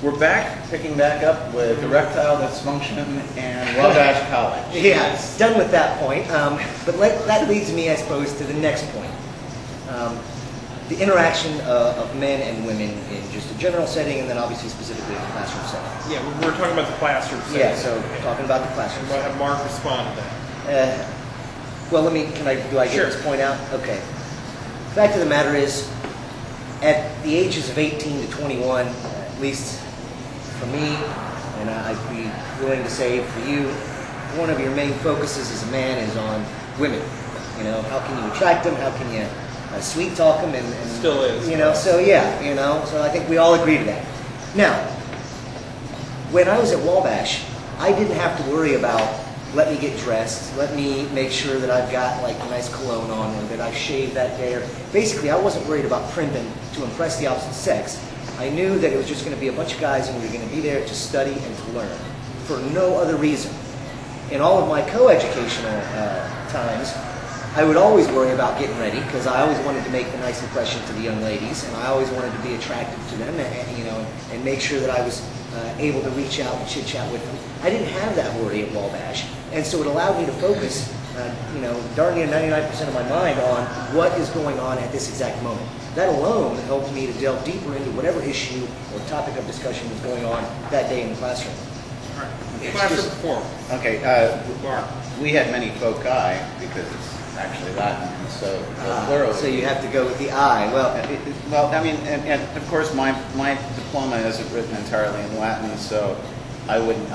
We're back, picking back up with erectile dysfunction and Wabash College. Yeah, it's done with that point. But that leads me, I suppose, to the next point. The interaction of men and women in just a general setting, and then obviously specifically in the classroom setting. Yeah, we're talking about the classroom setting. Yeah, so talking about the classroom We'll setting. have Mark respond to that. Well, do I get Sure. this point out? Okay. Fact of the matter is, at the ages of 18 to 21, at least for me, and I'd be willing to say for you, one of your main focuses as a man is on women. You know, how can you attract them? How can you sweet talk them? And Still is. You know, so yeah, you know, so I think we all agree to that. Now, when I was at Wabash, I didn't have to worry about, let me get dressed, let me make sure that I've got like a nice cologne on, or that I've shaved that day. Or basically, I wasn't worried about primping to impress the opposite sex. I knew that it was just going to be a bunch of guys and we were going to be there to study and to learn for no other reason. In all of my co-educational times, I would always worry about getting ready because I always wanted to make a nice impression to the young ladies, and I always wanted to be attractive to them, and you know, and make sure that I was able to reach out and chit chat with them. I didn't have that worry at Wabash, and so it allowed me to focus, you know, darn near 99% of my mind on what is going on at this exact moment. That alone helped me to delve deeper into whatever issue or topic of discussion was going on that day in the classroom. All right. Classroom perform. Okay, Mark. we had many foci because it's actually Latin, and so plural. So you have to go with the I. Well, well, I mean, and of course, my diploma isn't written entirely in Latin, so I wouldn't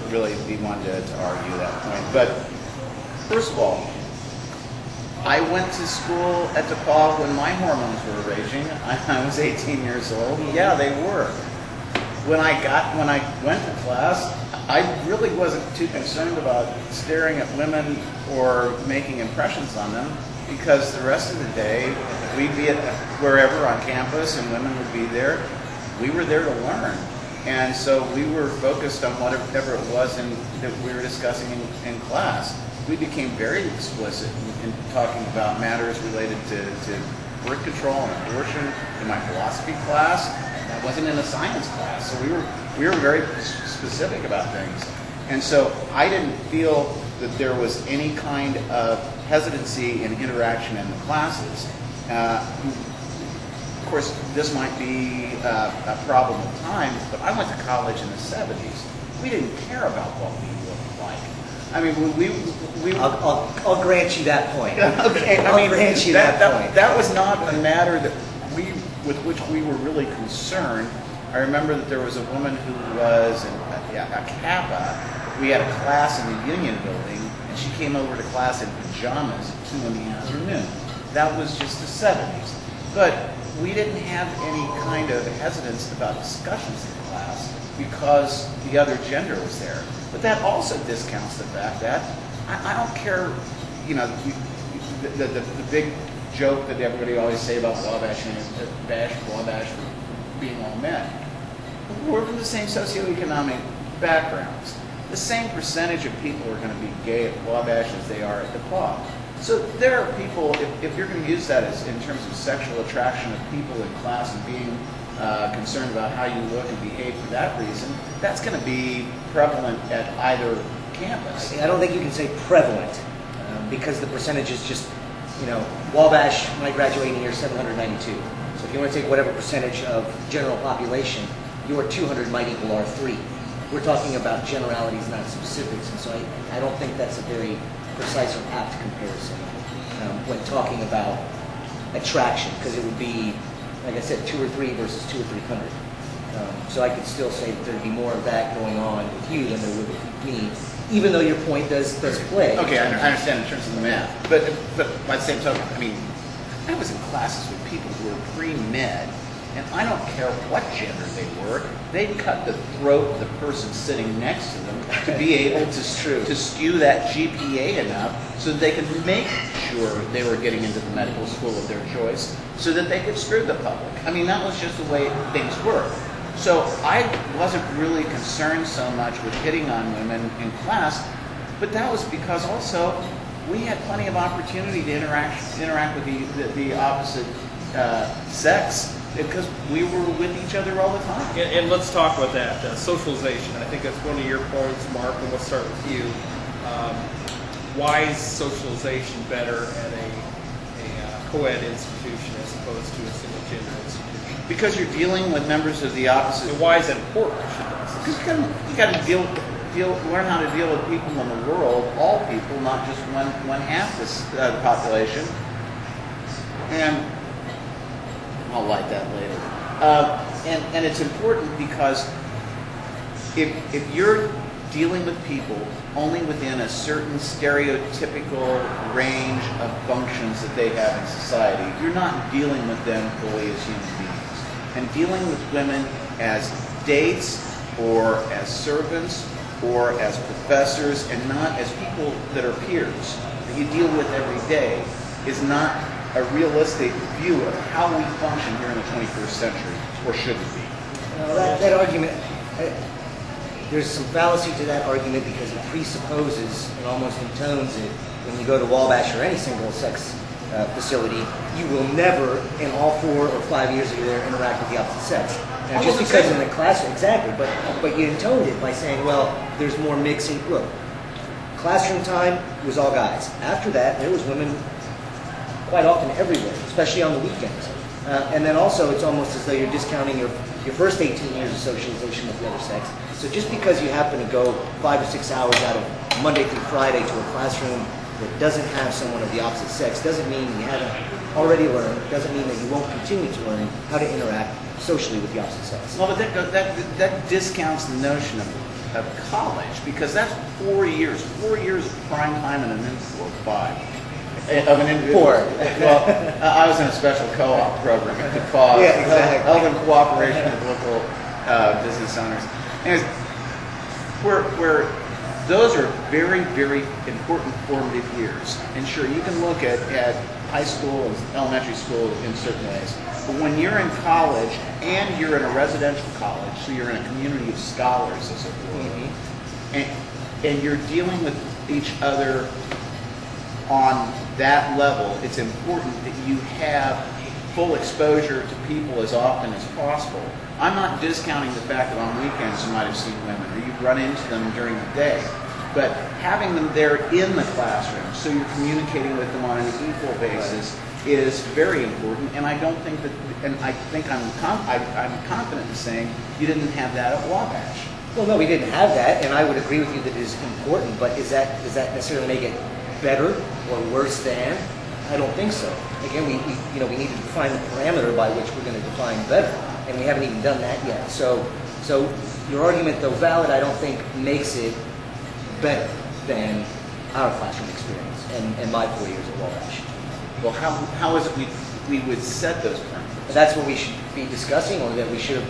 really be one to argue that point. But first of all, I went to school at DePauw when my hormones were raging. I was 18 years old. Yeah, they were. When I went to class, I really wasn't too concerned about staring at women or making impressions on them, because the rest of the day we'd be at wherever on campus and women would be there. We were there to learn, and so we were focused on whatever it was that we were discussing in class. We became very explicit in talking about matters related to birth control and abortion in my philosophy class. I wasn't in a science class, so we were very specific about things. And so I didn't feel that there was any kind of hesitancy in interaction in the classes. Of course, this might be a problem at times, but I went to college in the 70s. We didn't care about what we looked like. I mean, I'll grant you that point. Okay, I'll grant you that point. That was not a matter with which we were really concerned. I remember that there was a woman who was a Kappa. We had a class in the Union Building, and she came over to class in pajamas at 2 in the afternoon. That was just the 70s. But we didn't have any kind of hesitance about discussions in class because the other gender was there. But that also discounts the fact that I don't care, you know, the big joke that everybody always say about Wabash and Wabash being all men. We're from the same socioeconomic backgrounds. The same percentage of people are going to be gay at Wabash as they are at DePauw. So there are people, if you're going to use that as in terms of sexual attraction of people in class and being concerned about how you look and behave for that reason, that's going to be prevalent at either campus. I don't think you can say prevalent because the percentage is just, you know, Wabash, my graduating year, 792. So if you want to take whatever percentage of general population, your 200 might equal our 3. We're talking about generalities, not specifics, and so I don't think that's a very precise or apt comparison when talking about attraction, because it would be, like I said, 2 or 3 versus 2 or 300. So I could still say that there'd be more of that going on with you than there would with me, even though your point does play. Okay, I understand in terms of the math, but by the same token, I mean, I was in classes with people who were pre-med, and I don't care what gender they were, they'd cut the throat of the person sitting next to them to be able to skew that GPA enough so that they could make sure they were getting into the medical school of their choice so that they could screw the public. I mean, that was just the way things were. So I wasn't really concerned so much with hitting on women in class, but that was because also we had plenty of opportunity to interact with the opposite sex because we were with each other all the time. And let's talk about that, socialization. I think that's one of your points, Mark, and we'll start with you. Why is socialization better at a co-ed institution as opposed to a single-gender institution? Because you're dealing with members of the opposite. And why is that important, I should ask? Because you got to learn how to deal with people in the world, all people, not just one half the population. And I'll light that later. And it's important because if you're dealing with people only within a certain stereotypical range of functions that they have in society, you're not dealing with them fully as human beings. And dealing with women as dates or as servants or as professors and not as people that are peers that you deal with every day is not a realistic view of how we function here in the 21st century, or should it be? That argument, there's some fallacy to that argument because it presupposes and almost intones it when you go to Wabash or any single-sex facility, you will never, in all 4 or 5 years that you're there, interact with the opposite sex. Now, just because in the classroom, exactly, but you intoned it by saying, well, there's more mixing. Look, classroom time was all guys. After that, there was women quite often everywhere, especially on the weekends. And then also, it's almost as though you're discounting your first 18 years of socialization with the other sex. So just because you happen to go 5 or 6 hours out of Monday through Friday to a classroom that doesn't have someone of the opposite sex doesn't mean you haven't already learned, doesn't mean that you won't continue to learn how to interact socially with the opposite sex. Well, but that discounts the notion of college, because that's 4 years of prime time in an individual, 5. Of an individual. 4. Well, I was in a special co-op program at DePauw. Yeah, exactly. Held in cooperation with local business owners. Anyways, where those are very, very important formative years. And sure, you can look at high school and elementary school in certain ways. But when you're in college and you're in a residential college, so you're in a community of scholars, as it were, and you're dealing with each other on that level, it's important that you have full exposure to people as often as possible. I'm not discounting the fact that on weekends you might have seen women or you've run into them during the day, but having them there in the classroom so you're communicating with them on an equal basis is very important. And I don't think that, and I think I'm confident in saying you didn't have that at Wabash. Well, no, we didn't have that, and I would agree with you that it is important, but does that necessarily make it better or worse than? I don't think so. Again, we need to define the parameter by which we're going to define better, and we haven't even done that yet. So your argument, though valid, I don't think makes it better than our classroom experience and my 4 years at Wabash. Well, how is it we would set those parameters? That's what we should be discussing, or that we should have,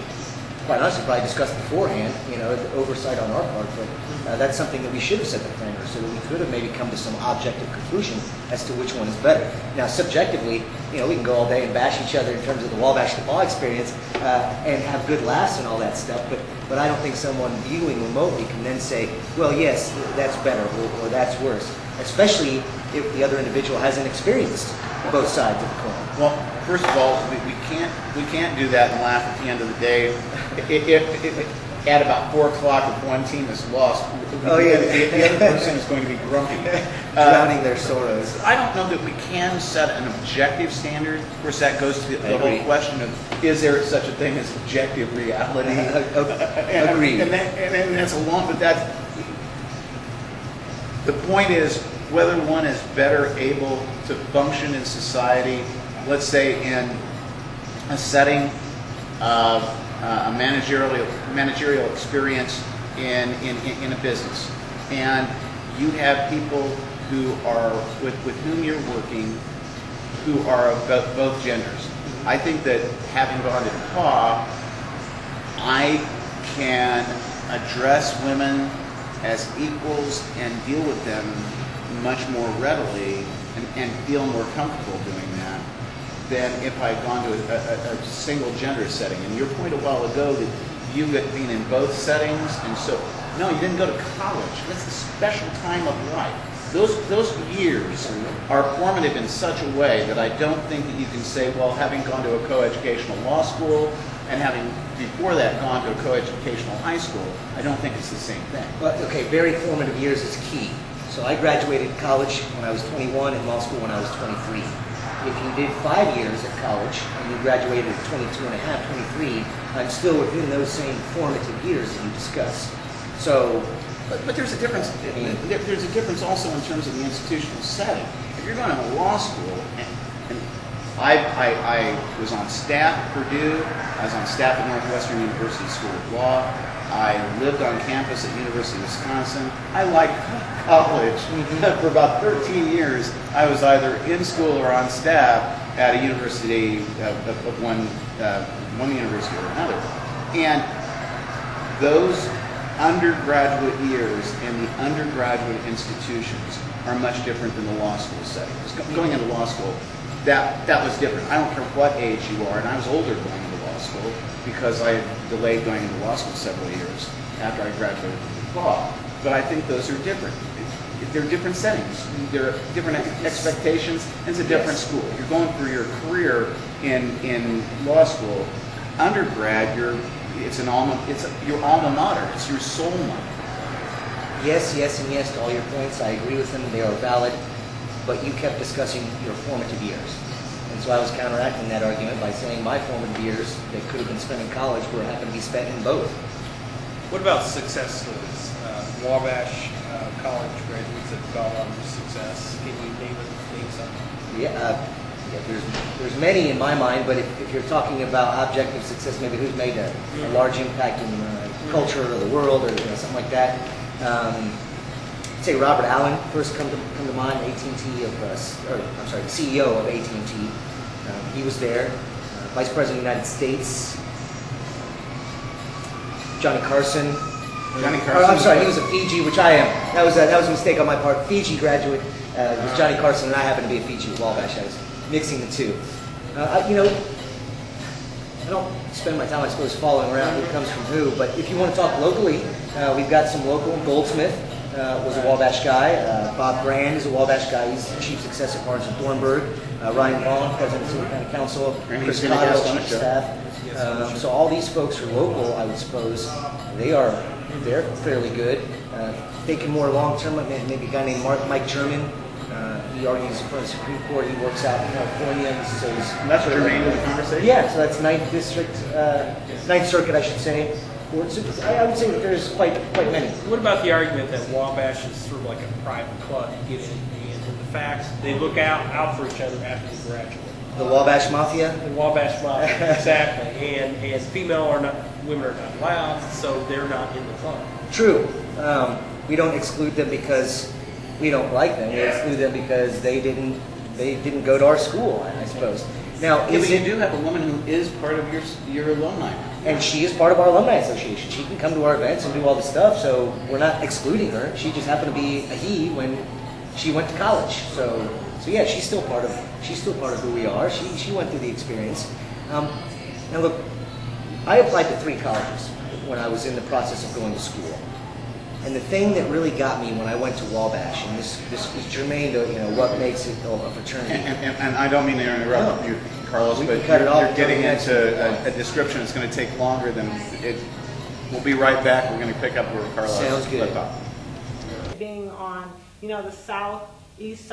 quite honestly, probably discussed beforehand, the oversight on our part, but that's something that we should have set the parameters so that we could have maybe come to some objective conclusion as to which one is better. Now, subjectively, we can go all day and bash each other in terms of the Wabash-DePauw experience and have good laughs and all that stuff, but I don't think someone viewing remotely can then say, well, yes, that's better or that's worse, especially if the other individual hasn't experienced both sides of the coin. Well, first of all, we can't do that and laugh at the end of the day. If at about 4 o'clock, if one team is lost, the other person is going to be grumpy, drowning their sorrows. I don't know that we can set an objective standard. Of course, that goes to the whole question of, is there such a thing as objective reality? Agreed. And that's a long, but that's, the point is whether one is better able to function in society, let's say in a setting of a managerial experience in a business, and you have people who are with whom you're working who are of both genders. I think that having gone to DePauw, I can address women as equals and deal with them much more readily and feel more comfortable doing that than if I'd gone to a single gender setting. And your point a while ago that you had been in both settings, and so, no, you didn't go to college. That's a special time of life. those years are formative in such a way that I don't think that you can say, well, having gone to a coeducational law school and having before that gone to a coeducational high school, I don't think it's the same thing. But okay, very formative years is key. So I graduated college when I was 21 and law school when I was 23. If you did 5 years at college and you graduated at 22 and a half, 23, I'm still within those same formative years that you discussed. So, but there's a difference. There's a difference also in terms of the institutional setting. If you're going to law school, and I was on staff at Purdue, I was on staff at Northwestern University School of Law, I lived on campus at University of Wisconsin. I liked college. For about 13 years, I was either in school or on staff at a university of one university or another. And those undergraduate years in the undergraduate institutions are much different than the law school setting. Going into law school, that was different. I don't care what age you are, and I was older going into law school because I had delayed going into law school several years after I graduated from DePauw. But I think those are different. They're different settings. There are different expectations, and it's a different school. You're going for your career in law school. Undergrad, it's your alma mater. It's your soul mother. yes, yes, and yes to all your points. I agree with them. They are valid. But you kept discussing your formative years. And so I was counteracting that argument by saying my formative years that could have been spent in college were happened to be spent in both. What about success stories? Wabash College graduates that have gone on to success. Can you name something? Yeah, there's many in my mind, but if you're talking about objective success, maybe who's made a large impact in culture or the world or something like that. Say Robert Allen first come to mind, AT&T the CEO of AT&T. He was there. Vice President of the United States. Johnny Carson. I'm sorry, he was a Fiji, which I am. That was a mistake on my part. Fiji graduate was Johnny Carson, and I happen to be a Fiji at Wabash. I was mixing the two. I don't spend my time, I suppose, following around who comes from who, but if you want to talk locally, we've got some local. Goldsmith was a Wabash guy. Bob Brand is a Wabash guy. He's the Chief Success at Barnes & Thornburg. Ryan Vaughn, President of the City County Council. Chris Cottle, Chief Staff. So all these folks are local, I would suppose. They're fairly good. Thinking more long-term, maybe a guy named Mike German. He argues in front of the Supreme Court. He works out in California. So that's germane to the conversation? Yeah, so that's 9th Circuit, I should say. I would say that there's quite many. What about the argument that Wabash is sort of like a private club? You get in and the facts, they look out for each other after they graduate. The Wabash Mafia? The Wabash Mafia, exactly. And women are not allowed, so they're not in the club. True. We don't exclude them because we don't like them. We exclude them because they didn't go to our school, I suppose. Now, you do have a woman who is part of your alumni. And she is part of our alumni association. She can come to our events and do all the stuff, so we're not excluding her. She just happened to be a he when she went to college. So yeah, she's still part of who we are. She went through the experience. Now look, I applied to 3 colleges when I was in the process of going to school. And the thing that really got me when I went to Wabash, and this is germane to what makes it a fraternity. And I don't mean to interrupt you, Carlos, but you're getting into a description that's going to take longer than it. We'll be right back. We're going to pick up where Carlos left off. Being on, the southeast side.